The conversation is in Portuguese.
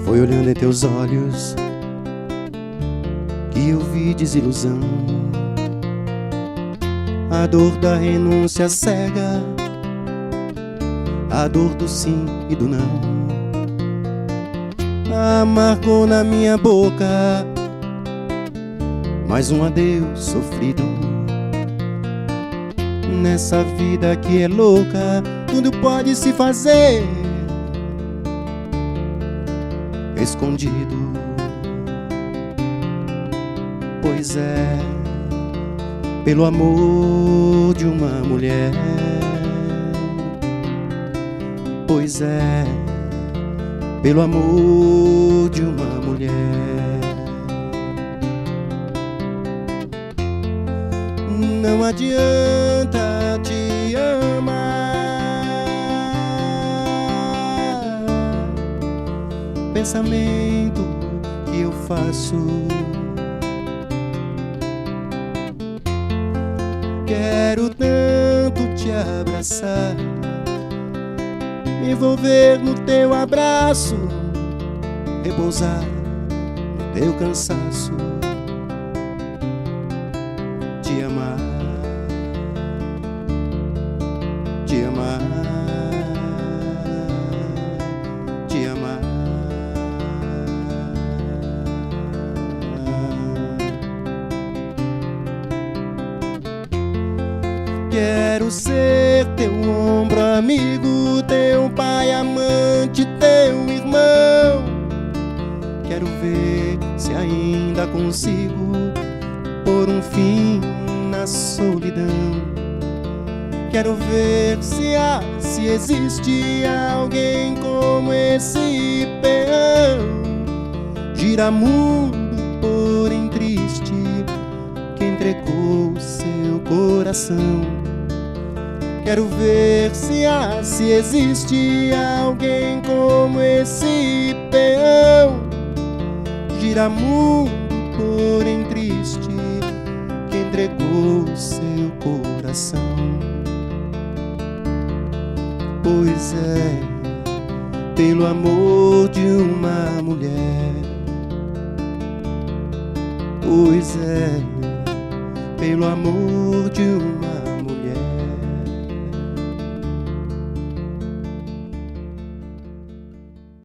Foi olhando em teus olhos que eu vi desilusão. A dor da renúncia cega, a dor do sim e do não, amargou na minha boca mais um adeus sofrido. Nessa vida que é louca, tudo pode se fazer escondido. Pois é, pelo amor de uma mulher. Pois é, pelo amor de uma mulher. Não adianta te amar, pensamento que eu faço. Quero tanto te abraçar, me envolver no teu abraço, repousar no teu cansaço, te amar, te amar, te amar. Quero ser teu ombro amigo, teu pai amante, teu irmão. Quero ver se ainda consigo pôr um fim na solidão. Quero ver se existe alguém como esse peão. Gira mundo, porém triste, que entregou seu coração. Quero ver se existe alguém como esse peão. Gira mundo, porém triste, que entregou seu coração. Pois é, pelo amor de uma mulher. Pois é, pelo amor de uma